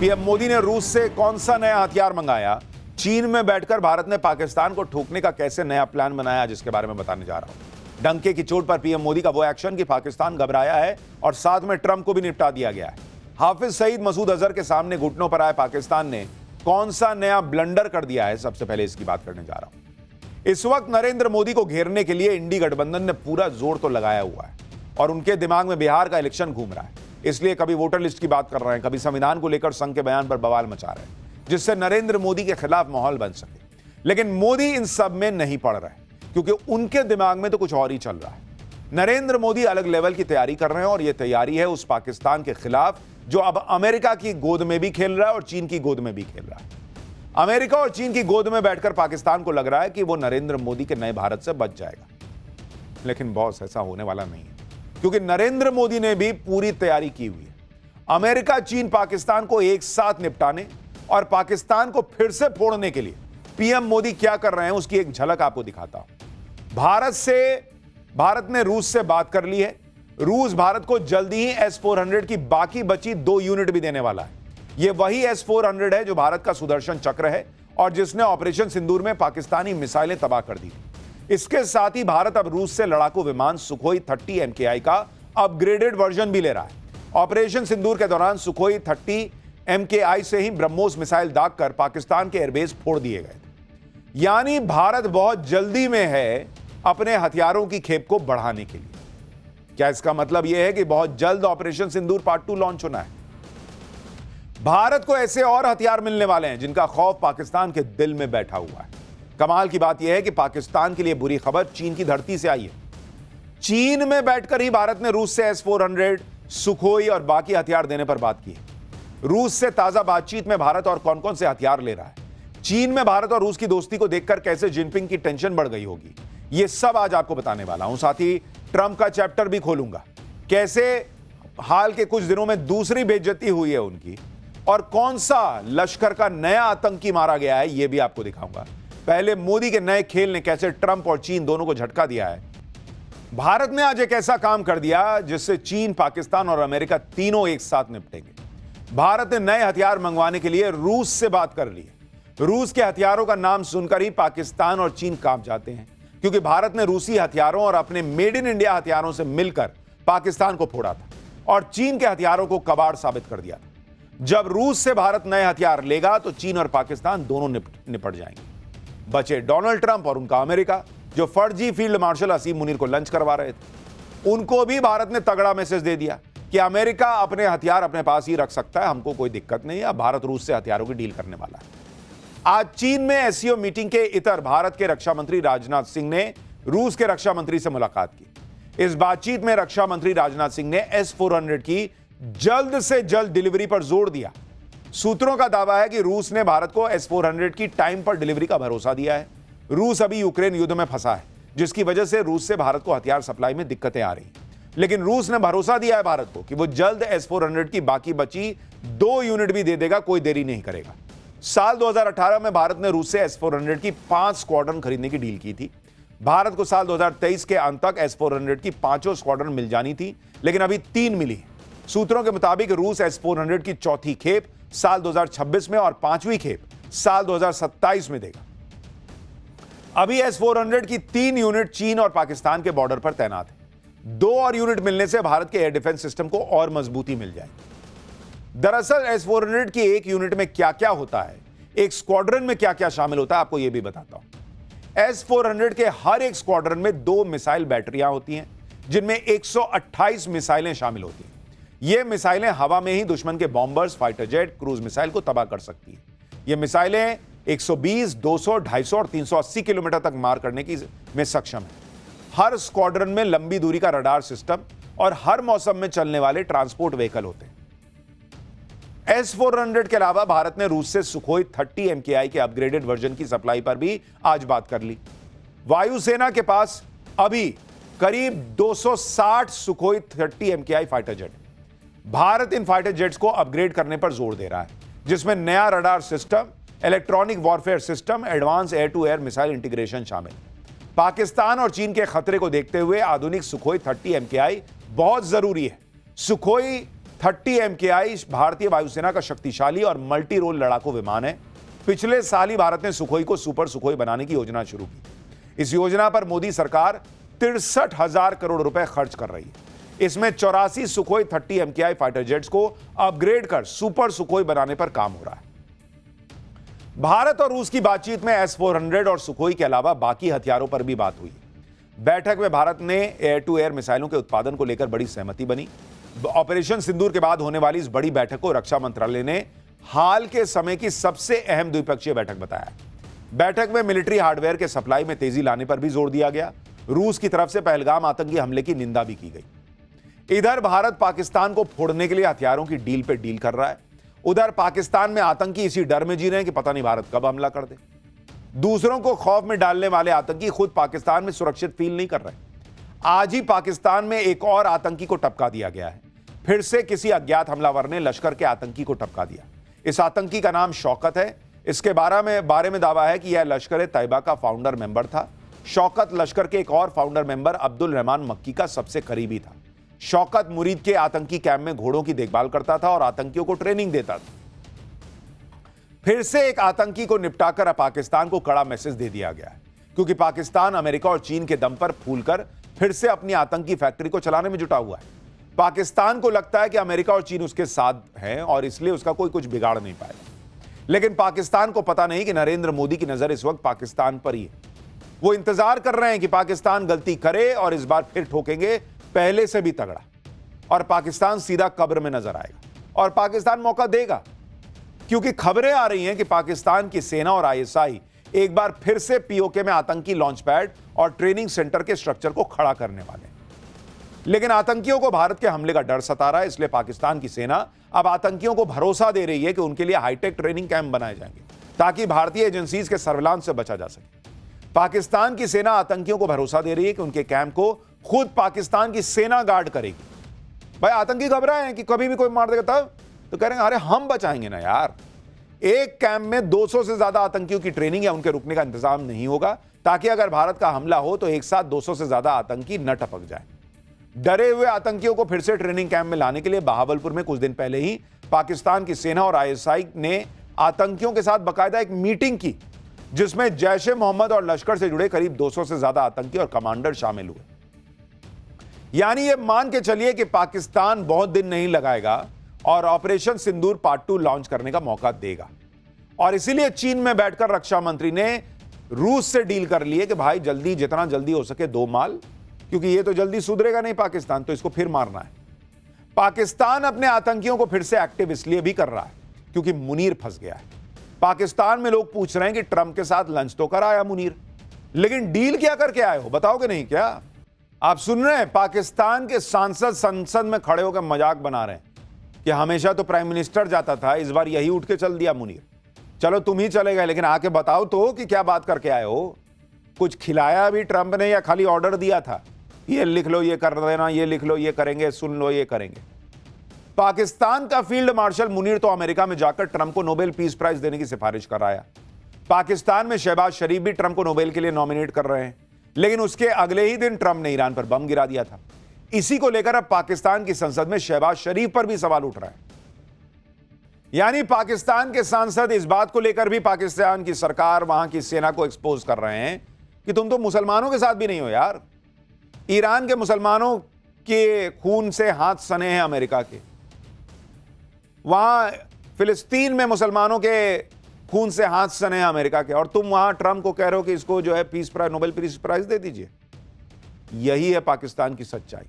PM Modi ने रूस से कौन सा नया हथियार मंगाया, चीन में बैठकर भारत ने पाकिस्तान को ठोकने का कैसे नया प्लान बनाया, जिसके बारे में बताने जा रहा हूं। डंके की चोट पर पीएम मोदी का वो एक्शन कि पाकिस्तान घबराया है और साथ में ट्रंप को भी निपटा दिया गया है। हाफिज सईद मसूद अजहर के सामने घुटनों पर आए पाकिस्तान ने कौन सा नया ब्लंडर कर दिया है, सबसे पहले इसकी बात करने जा रहा हूं। इस वक्त नरेंद्र मोदी को घेरने के लिए इंडी गठबंधन ने पूरा जोर तो लगाया हुआ है और उनके दिमाग में बिहार का इलेक्शन घूम रहा है, इसलिए कभी वोटर लिस्ट की बात कर रहे हैं, कभी संविधान को लेकर संघ के बयान पर बवाल मचा रहे हैं, जिससे नरेंद्र मोदी के खिलाफ माहौल बन सके। लेकिन मोदी इन सब में नहीं पड़ रहे क्योंकि उनके दिमाग में तो कुछ और ही चल रहा है। नरेंद्र मोदी अलग लेवल की तैयारी कर रहे हैं और यह तैयारी है उस पाकिस्तान के खिलाफ जो अब अमेरिका की गोद में भी खेल रहा है और चीन की गोद में भी खेल रहा है। अमेरिका और चीन की गोद में बैठकर पाकिस्तान को लग रहा है कि वो नरेंद्र मोदी के नए भारत से बच जाएगा, लेकिन बॉस ऐसा होने वाला नहीं है क्योंकि नरेंद्र मोदी ने भी पूरी तैयारी की हुई है। अमेरिका, चीन, पाकिस्तान को एक साथ निपटाने और पाकिस्तान को फिर से फोड़ने के लिए पीएम मोदी क्या कर रहे हैं उसकी एक झलक आपको दिखाता हूं। भारत ने रूस से बात कर ली है। रूस भारत को जल्दी ही S-400 की बाकी बची 2 यूनिट भी देने वाला है। यह वही S-400 है जो भारत का सुदर्शन चक्र है और जिसने ऑपरेशन सिंदूर में पाकिस्तानी मिसाइलें तबाह कर दी। इसके साथ ही भारत अब रूस से लड़ाकू विमान सुखोई 30 MKI का अपग्रेडेड वर्जन भी ले रहा है। ऑपरेशन सिंदूर के दौरान सुखोई 30 MKI से ही ब्रह्मोस मिसाइल दागकर पाकिस्तान के एयरबेस फोड़ दिए गए थे। यानी भारत बहुत जल्दी में है अपने हथियारों की खेप को बढ़ाने के लिए। क्या इसका मतलब यह है कि बहुत जल्द ऑपरेशन सिंदूर पार्ट 2 लॉन्च होना है? भारत को ऐसे और हथियार मिलने वाले हैं जिनका खौफ पाकिस्तान के दिल में बैठा हुआ है। कमाल की बात यह है कि पाकिस्तान के लिए बुरी खबर चीन की धरती से आई है। चीन में बैठकर ही भारत ने रूस से S-400, सुखोई और बाकी हथियार देने पर बात की है। रूस से ताजा बातचीत में भारत और कौन कौन से हथियार ले रहा है, चीन में भारत और रूस की दोस्ती को देखकर कैसे जिनपिंग की टेंशन बढ़ गई होगी, यह सब आज आपको बताने वाला हूं। साथ ही ट्रंप का चैप्टर भी खोलूंगा, कैसे हाल के कुछ दिनों में दूसरी बेइज्जती हुई है उनकी और कौन सा लश्कर का नया आतंकी मारा गया है, यह भी आपको दिखाऊंगा। पहले मोदी के नए खेल ने कैसे ट्रंप और चीन दोनों को झटका दिया है। भारत ने आज एक ऐसा काम कर दिया जिससे चीन, पाकिस्तान और अमेरिका तीनों एक साथ निपटेंगे। भारत ने नए हथियार मंगवाने के लिए रूस से बात कर ली है। रूस के हथियारों का नाम सुनकर ही पाकिस्तान और चीन कांप जाते हैं क्योंकि भारत ने रूसी हथियारों और अपने मेड इन इंडिया हथियारों से मिलकर पाकिस्तान को फोड़ा था और चीन के हथियारों को कबाड़ साबित कर दिया था। जब रूस से भारत नए हथियार लेगा तो चीन और पाकिस्तान दोनों निपट जाएंगे। बचे डोनाल्ड ट्रंप और उनका अमेरिका, जो फर्जी फील्ड मार्शल असीम मुनीर को लंच करवा रहे थे। उनको भी भारत ने तगड़ा मैसेज दे दिया कि अमेरिका अपने हथियार अपने पास ही रख सकता है, हमको कोई दिक्कत नहीं है। अब भारत रूस से हथियारों की डील करने वाला है। आज चीन में SCO मीटिंग के इतर भारत के रक्षा मंत्री राजनाथ सिंह ने रूस के रक्षा मंत्री से मुलाकात की। इस बातचीत में रक्षा मंत्री राजनाथ सिंह ने S-400 की जल्द से जल्द डिलीवरी पर जोर दिया। सूत्रों का दावा है कि रूस ने भारत को S-400 की टाइम पर डिलीवरी का भरोसा दिया है। रूस अभी यूक्रेन युद्ध में फंसा है, जिसकी वजह से रूस से भारत को हथियार सप्लाई में दिक्कतें आ रही हैं। लेकिन रूस ने भरोसा दिया है भारत को कि वो जल्द S-400 की बाकी बची 2 यूनिट भी दे देगा, कोई देरी नहीं करेगा। साल 2018 में भारत ने रूस से S-400 की 5 स्क्वाड्रन खरीदने की डील की थी। भारत को साल 2023 के अंत तक S-400 की 5 स्क्वाड्रन मिल जानी थी, लेकिन अभी 3 मिली। सूत्रों के मुताबिक रूस S-400 की चौथी खेप साल 2026 में और 5वीं खेप साल 2027 में देगा। अभी S-400 की 3 यूनिट चीन और पाकिस्तान के बॉर्डर पर तैनात है। 2 और यूनिट मिलने से भारत के एयर डिफेंस सिस्टम को और मजबूती मिल जाएगी। दरअसल S-400 की एक यूनिट में क्या क्या होता है, एक स्क्वाड्रन में क्या क्या शामिल होता है, आपको यह भी बताता हूं। S-400 के हर एक स्क्वाड्रन में 2 मिसाइल बैटरियां होती हैं, जिनमें 128 मिसाइलें शामिल होती हैं। ये मिसाइलें हवा में ही दुश्मन के bombers, fighter jet, cruise missile को तबाह कर सकती हैं। ये मिसाइलें 120, 200, 250 और 380 किलोमीटर तक मार करने की में सक्षम है। हर स्क्वाड्रन में लंबी दूरी का रडार सिस्टम और हर मौसम में चलने वाले ट्रांसपोर्ट व्हीकल होते हैं। S-400 के अलावा भारत ने रूस से सुखोई 30 MKI के अपग्रेडेड वर्जन की सप्लाई पर भी आज बात कर ली। वायुसेना के पास अभी करीब 260 Sukhoi 30 MKI fighter jet. Bharat इन फाइटर जेट्स को अपग्रेड करने पर जोर दे रहा है, जिसमें नया radar system, electronic warfare system, advance air to air missile integration शामिल। पाकिस्तान और चीन के खतरे को देखते हुए आधुनिक सुखोई 30 MKI बहुत जरूरी है। सुखोई 30 MKI भारतीय वायुसेना का शक्तिशाली और मल्टी रोल लड़ाकू विमान है। पिछले साल ही भारत ने सुखोई को सुपर सुखोई बनाने की योजना शुरू की। इस योजना पर मोदी सरकार 63,000 करोड़ रुपए खर्च कर रही है। इसमें 84 सुखोई 30 MKI फाइटर जेट्स को अपग्रेड कर सुपर सुखोई बनाने पर काम हो रहा है। भारत और रूस की बातचीत में S-400 और सुखोई के अलावा बाकी हथियारों पर भी बात हुई। बैठक में भारत ने एयर टू एयर मिसाइलों के उत्पादन को लेकर बड़ी सहमति बनी। ऑपरेशन सिंदूर के बाद होने वाली इस बड़ी बैठक को रक्षा मंत्रालय ने हाल के समय की सबसे अहम द्विपक्षीय बैठक बताया। बैठक में मिलिट्री हार्डवेयर के सप्लाई में तेजी लाने पर भी जोर दिया गया। रूस की तरफ से पहलगाम आतंकी हमले की निंदा भी की गई। इधर भारत पाकिस्तान को फोड़ने के लिए हथियारों की डील पे डील कर रहा है। उधर पाकिस्तान में आतंकी इसी डर में जी रहे हैं कि पता नहीं भारत कब हमला कर दे। दूसरों को खौफ में डालने वाले आतंकी खुद पाकिस्तान में सुरक्षित फील नहीं कर रहे। आज ही पाकिस्तान में एक और आतंकी को टपका दिया गया है। फिर से किसी अज्ञात हमलावर ने लश्कर के आतंकी को टपका दिया। इस आतंकी का नाम शौकत है। इसके बारे में दावा है कि यह लश्कर तैयबा का फाउंडर मेंबर था। शौकत लश्कर के एक और फाउंडर मेंबर अब्दुल रहमान मक्की का सबसे करीबी था। शौकत मुरीद के आतंकी कैंप में घोड़ों की देखभाल करता था और आतंकियों को ट्रेनिंग देता था। फिर से एक आतंकी को निपटाकर अब पाकिस्तान को कड़ा मैसेज दे दिया गया है, क्योंकि पाकिस्तान अमेरिका और चीन के दम पर फूलकर फिर से अपनी आतंकी फैक्ट्री को चलाने में जुटा हुआ है। पाकिस्तान को लगता है कि अमेरिका और चीन उसके साथ हैं और इसलिए उसका कोई कुछ बिगाड़ नहीं पाएगा। लेकिन पाकिस्तान को पता नहीं कि नरेंद्र मोदी की नजर इस वक्त पाकिस्तान पर ही है। वो इंतजार कर रहे हैं कि पाकिस्तान गलती करे और इस बार फिर ठोकेंगे पहले से भी तगड़ा, और पाकिस्तान सीधा कब्र में नजर आएगा। और पाकिस्तान मौका देगा, क्योंकि खबरें आ रही हैं कि पाकिस्तान की सेना और ISI एक बार फिर से POK में आतंकी लॉन्च पैड और ट्रेनिंग सेंटर के स्ट्रक्चर को खड़ा करने वाले हैं। लेकिन आतंकियों को भारत के हमले का डर सता रहा है, इसलिए पाकिस्तान की सेना अब आतंकियों को भरोसा दे रही है कि उनके लिए हाईटेक ट्रेनिंग कैंप बनाए जाएंगे ताकि भारतीय एजेंसीज के सर्विलांस से बचा जा सके। पाकिस्तान की सेना आतंकियों को भरोसा दे रही है कि उनके कैंप को खुद पाकिस्तान की सेना गार्ड करेगी। भाई आतंकी घबराए हैं कि कभी भी कोई मार देगा तब, तो कह रहे हैं अरे हम बचाएंगे ना यार। एक कैंप में 200 से ज्यादा आतंकियों की ट्रेनिंग या उनके रुकने का इंतजाम नहीं होगा, ताकि अगर भारत का हमला हो तो एक साथ 200 से ज्यादा आतंकी न टपक जाए। डरे हुए आतंकियों को फिर से ट्रेनिंग कैंप में लाने के लिए बहावलपुर में कुछ दिन पहले ही पाकिस्तान की सेना और ISI ने आतंकियों के साथ बाकायदा एक मीटिंग की, जिसमें जैश ए मोहम्मद और लश्कर से जुड़े करीब 200 से ज्यादा आतंकी और कमांडर शामिल हुए। यानी यह मान के चलिए कि पाकिस्तान बहुत दिन नहीं लगाएगा और ऑपरेशन सिंदूर पार्ट 2 लॉन्च करने का मौका देगा। और इसीलिए चीन में बैठकर रक्षा मंत्री ने रूस से डील कर ली है कि भाई जल्दी, जितना जल्दी हो सके दो माल, क्योंकि ये तो जल्दी सुधरेगा नहीं पाकिस्तान, तो इसको फिर मारना है। पाकिस्तान अपने आतंकियों को फिर से एक्टिव इसलिए भी कर रहा है क्योंकि मुनीर फंस गया है। पाकिस्तान में लोग पूछ रहे हैं कि ट्रंप के साथ लंच तो कर आया मुनीर, लेकिन डील क्या करके आए हो, बताओगे नहीं क्या? आप सुन रहे हैं, पाकिस्तान के सांसद संसद में खड़े होकर मजाक बना रहे हैं कि हमेशा तो प्राइम मिनिस्टर जाता था, इस बार यही उठ के चल दिया मुनीर। चलो तुम ही चले गए, लेकिन आके बताओ तो कि क्या बात करके आए हो। कुछ खिलाया भी ट्रंप ने या खाली ऑर्डर दिया था, ये लिख लो, ये कर देना, ये लिख लो, ये करेंगे, सुन लो, ये करेंगे। पाकिस्तान का फील्ड मार्शल मुनीर तो अमेरिका में जाकर ट्रंप को नोबेल पीस प्राइज देने की सिफारिश कर आया। पाकिस्तान में शहबाज शरीफ भी ट्रंप को नोबेल के लिए नॉमिनेट कर रहे हैं, लेकिन उसके अगले ही दिन ट्रंप ने ईरान पर बम गिरा दिया था। इसी को लेकर अब पाकिस्तान की संसद में शहबाज शरीफ पर भी सवाल उठ रहा है। यानी पाकिस्तान के सांसद इस बात को लेकर भी पाकिस्तान की सरकार, वहां की सेना को एक्सपोज कर रहे हैं कि तुम तो मुसलमानों के साथ भी नहीं हो यार। ईरान के मुसलमानों के खून से हाथ सने हैं अमेरिका के, वहां फिलिस्तीन में मुसलमानों के खून से हाथ सने हैं अमेरिका के, और तुम वहां ट्रंप को कह रहे हो कि इसको जो है peace prize, Nobel peace prize दे दीजिए। यही है पाकिस्तान की सच्चाई।